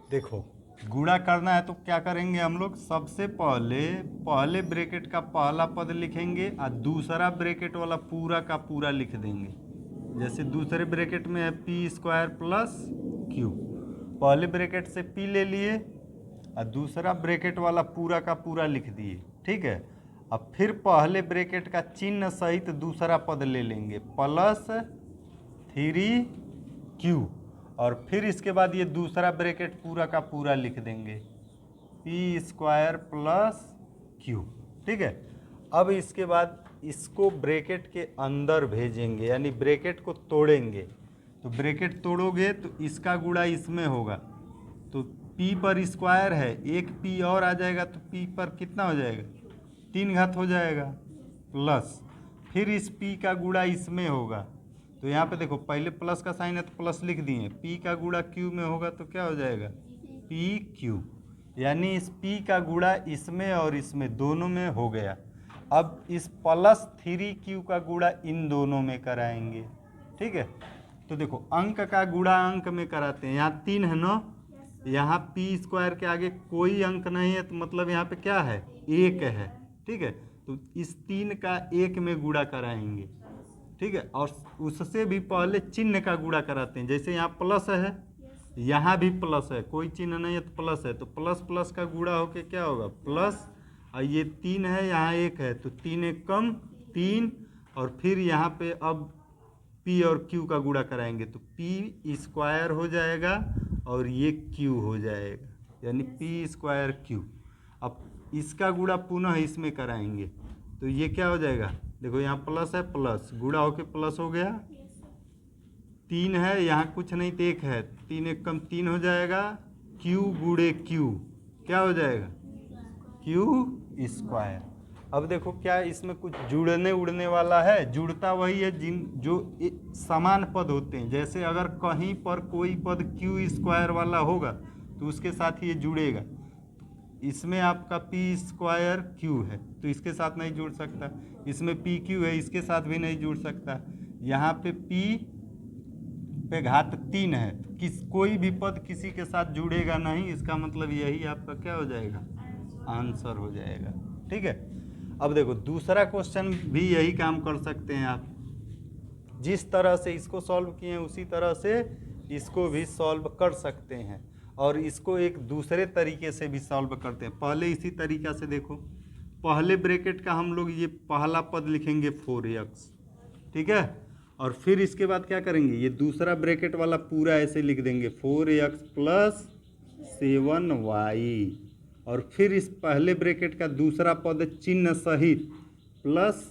देखो गुणा करना है तो क्या करेंगे हम लोग, सबसे पहले ब्रैकेट का पहला पद लिखेंगे और दूसरा ब्रैकेट वाला पूरा का पूरा लिख देंगे। जैसे दूसरे ब्रैकेट में है पी स्क्वायर प्लस क्यू, पहले ब्रैकेट से पी ले लिए और दूसरा ब्रैकेट वाला पूरा का पूरा लिख दिए, ठीक है। अब फिर पहले ब्रैकेट का चिन्ह सहित दूसरा पद ले लेंगे प्लस 3q, और फिर इसके बाद ये दूसरा ब्रैकेट पूरा का पूरा लिख देंगे पी स्क्वायर प्लस क्यू, ठीक है। अब इसके बाद इसको ब्रैकेट के अंदर भेजेंगे, यानी ब्रैकेट को तोड़ेंगे। तो ब्रैकेट तोड़ोगे तो इसका गुणा इसमें होगा, तो p पर स्क्वायर है, एक p और आ जाएगा तो p पर कितना हो जाएगा, 3 घात हो जाएगा, प्लस फिर इस p का गुणा इसमें होगा। तो यहाँ पे देखो पहले प्लस का साइन है तो प्लस लिख दिए, p का गुणा q में होगा तो क्या हो जाएगा pq, यानी इस p का गुणा इसमें और इसमें दोनों में हो गया। अब इस प्लस 3q का गुणा इन दोनों में कराएंगे, ठीक है। तो देखो अंक का गुणा अंक में कराते हैं, यहाँ 3 है ना, यहाँ पी स्क्वायर के आगे कोई अंक नहीं है तो मतलब यहाँ पे क्या है, 1 है, ठीक है। तो इस 3 का 1 में गुणा कराएंगे, ठीक है। और उससे भी पहले चिन्ह का गुणा कराते हैं, जैसे यहाँ प्लस है, यहाँ भी प्लस है, कोई चिन्ह नहीं है तो प्लस है, तो प्लस प्लस का गुणा होके क्या होगा प्लस, और ये 3 है यहाँ 1 है तो 3 1 कम 3, और फिर यहाँ पे अब p और q का गुणा कराएंगे तो p स्क्वायर हो जाएगा और ये q हो जाएगा, यानी p स्क्वायर q। अब इसका गुणा पुनः इसमें कराएंगे तो ये क्या हो जाएगा, देखो यहाँ प्लस है, प्लस गुणा होके प्लस हो गया, 3 है यहाँ कुछ नहीं तो 1 है, 3 1 कम 3 हो जाएगा, q गुणे q क्या हो जाएगा q स्क्वायर। अब देखो क्या इसमें कुछ जुड़ने उड़ने वाला है, जुड़ता वही है जो समान पद होते हैं। जैसे अगर कहीं पर कोई पद q स्क्वायर वाला होगा तो उसके साथ ये जुड़ेगा, इसमें आपका p स्क्वायर q है तो इसके साथ नहीं जुड़ सकता, इसमें pq है इसके साथ भी नहीं जुड़ सकता, यहाँ पे p पे घात 3 है तो कोई भी पद किसी के साथ जुड़ेगा नहीं, इसका मतलब यही आपका क्या हो जाएगा, आंसर हो जाएगा, ठीक है। अब देखो दूसरा क्वेश्चन भी यही काम कर सकते हैं आप, जिस तरह से इसको सॉल्व किए हैं उसी तरह से इसको भी सॉल्व कर सकते हैं, और इसको एक दूसरे तरीके से भी सॉल्व करते हैं। पहले इसी तरीका से देखो, पहले ब्रैकेट का हम लोग ये पहला पद लिखेंगे 4x, ठीक है, और फिर इसके बाद क्या करेंगे, ये दूसरा ब्रैकेट वाला पूरा ऐसे लिख देंगे 4x प्लस 7y, और फिर इस पहले ब्रैकेट का दूसरा पद चिन्ह सहित प्लस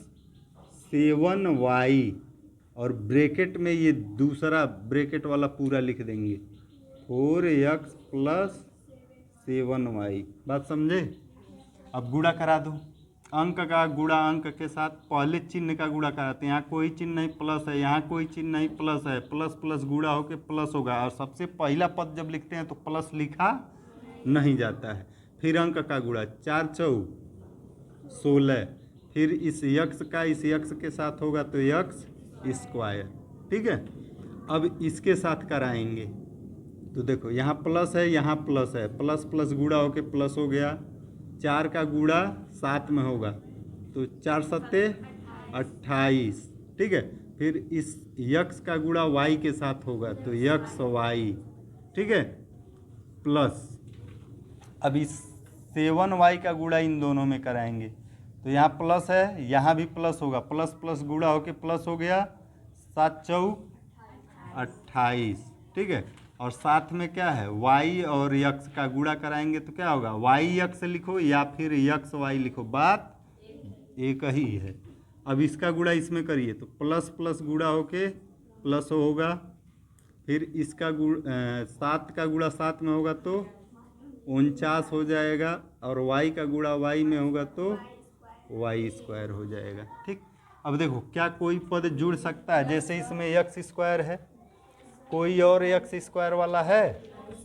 7y, और ब्रैकेट में ये दूसरा ब्रैकेट वाला पूरा लिख देंगे 4x प्लस 7y। बात समझे। अब गुणा करा दो, अंक का गुणा अंक के साथ, पहले चिन्ह का गुणा कराते हैं, यहाँ कोई चिन्ह नहीं प्लस है, यहाँ कोई चिन्ह नहीं प्लस है, प्लस प्लस गुणा होके प्लस होगा, और सबसे पहला पद जब लिखते हैं तो प्लस लिखा नहीं जाता है। फिर अंक का गुणा 4 चौक 16, फिर इस यक्स का इस यक्स के साथ होगा तो यक्स स्क्वायर, ठीक है। अब इसके साथ कराएंगे तो देखो यहाँ प्लस है यहाँ प्लस है, प्लस प्लस गुणा होके प्लस हो गया, 4 का गुणा 7 में होगा तो 4 सत्ते 28, ठीक है। फिर इस यक्स का गुणा y के साथ होगा तो यक्स y, ठीक है, प्लस अब इस 7y का गुणा इन दोनों में कराएंगे तो यहाँ प्लस है यहाँ भी प्लस होगा, प्लस प्लस गुणा होके प्लस हो गया, 7 चौक 28, ठीक है। और साथ में क्या है y और यक्स का गुणा कराएंगे तो क्या होगा, y यक्स लिखो या फिर यक्स y लिखो, बात एक ही है। अब इसका गुणा इसमें करिए तो प्लस प्लस गुणा होके प्लस होगा, फिर इसका 7 का गुणा 7 में होगा तो 49 हो जाएगा, और y का गुणा y में होगा तो y स्क्वायर हो जाएगा, ठीक। अब देखो क्या कोई पद जुड़ सकता है, जैसे इसमें x स्क्वायर है, कोई और x स्क्वायर वाला है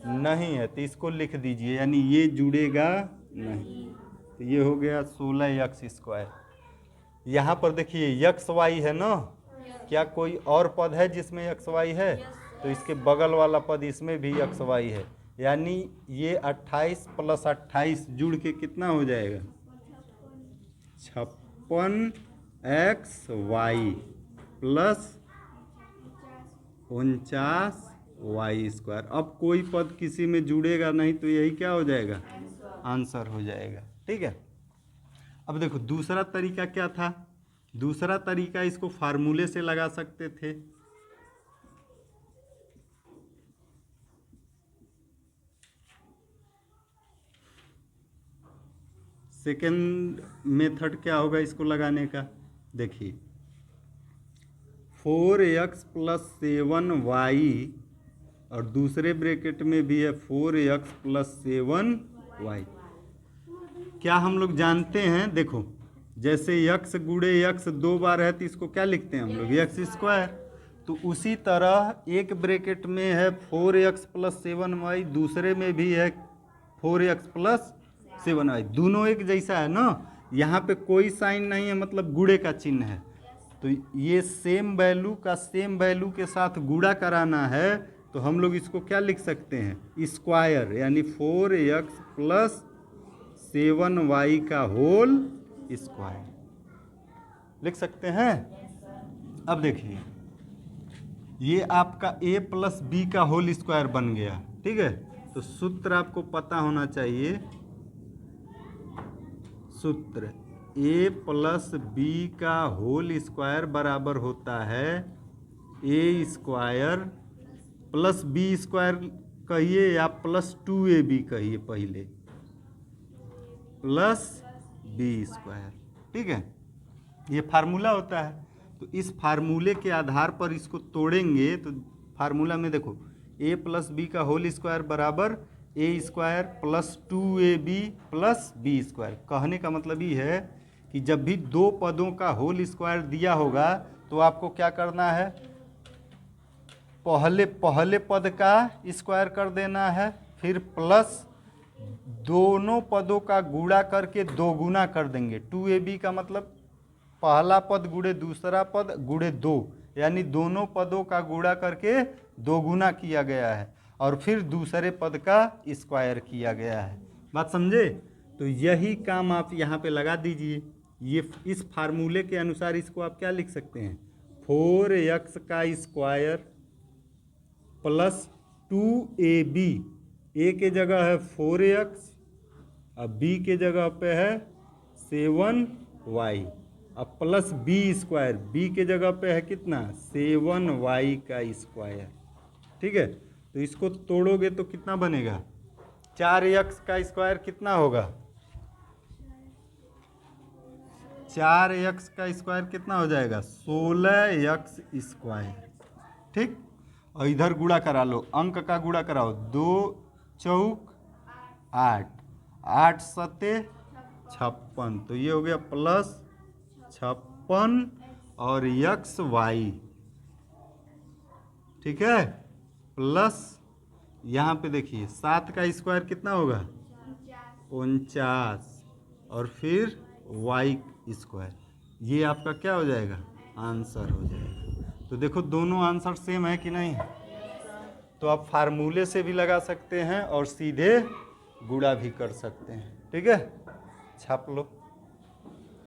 नहीं है तो इसको लिख दीजिए, यानी ये जुड़ेगा नहीं, तो ये हो गया 16x स्क्वायर। यहाँ पर देखिए यक्स वाई है ना, क्या कोई और पद है जिसमें यक्स वाई है, तो इसके बगल वाला पद इसमें भी यक्स वाई है, यानी ये 28 + 28 जुड़ के कितना हो जाएगा 56xy प्लस 49y²। अब कोई पद किसी में जुड़ेगा नहीं तो यही क्या हो जाएगा आंसर हो जाएगा। ठीक है, अब देखो दूसरा तरीका क्या था। दूसरा तरीका इसको फार्मूले से लगा सकते थे। सेकेंड मेथड क्या होगा इसको लगाने का, देखिए 4x + 7y और दूसरे ब्रैकेट में भी है 4x + 7y। क्या हम लोग जानते हैं, देखो जैसे x गुणे x 2 बार है तो इसको क्या लिखते हैं हम लोग x²। तो उसी तरह एक ब्रैकेट में है 4x + 7y, दूसरे में भी है 4x + 7y, दोनों एक जैसा है ना। यहाँ पे कोई साइन नहीं है, मतलब गुणे का चिन्ह है। तो ये सेम वैल्यू का सेम वैल्यू के साथ गुणा कराना है तो हम लोग इसको क्या लिख सकते हैं स्क्वायर, यानी 4x + 7y का होल स्क्वायर लिख सकते हैं। अब देखिए ये आपका a + b का होल स्क्वायर बन गया। ठीक है, तो सूत्र आपको पता होना चाहिए। सूत्र a + b का होल स्क्वायर बराबर होता है a² + b² कहिए या +2ab कहिए, पहले + b²। ठीक है, ये फार्मूला होता है। तो इस फार्मूले के आधार पर इसको तोड़ेंगे तो फार्मूला में देखो a + b का होल स्क्वायर बराबर a² + 2ab + b²। कहने का मतलब ये है कि जब भी दो पदों का होल स्क्वायर दिया होगा तो आपको क्या करना है, पहले पद का स्क्वायर कर देना है, फिर प्लस दोनों पदों का गुणा करके 2 गुना कर देंगे। 2ab का मतलब पहला पद गुणे दूसरा पद गुणे 2, यानी दोनों पदों का गुणा करके 2 गुना किया गया है और फिर दूसरे पद का स्क्वायर किया गया है। बात समझे? तो यही काम आप यहाँ पे लगा दीजिए। ये इस फार्मूले के अनुसार इसको आप क्या लिख सकते हैं 4x का स्क्वायर + 2ab, a के जगह है 4x अब b के जगह पे है 7y, अब प्लस b², b के जगह पे है कितना 7y का स्क्वायर। ठीक है, तो इसको तोड़ोगे तो कितना बनेगा 4x का स्क्वायर कितना होगा 4x का स्क्वायर कितना हो जाएगा 16x²। ठीक, और इधर गुणा करा लो, अंक का गुणा कराओ, 2 चौक 8, 8 सते 56, तो ये हो गया +56 और xy। ठीक है, प्लस यहाँ पे देखिए 7 का स्क्वायर कितना होगा 49 और फिर y²। ये आपका क्या हो जाएगा आंसर हो जाएगा। तो देखो दोनों आंसर सेम है कि नहीं। तो आप फार्मूले से भी लगा सकते हैं और सीधे गुणा भी कर सकते हैं। ठीक है, छाप लो।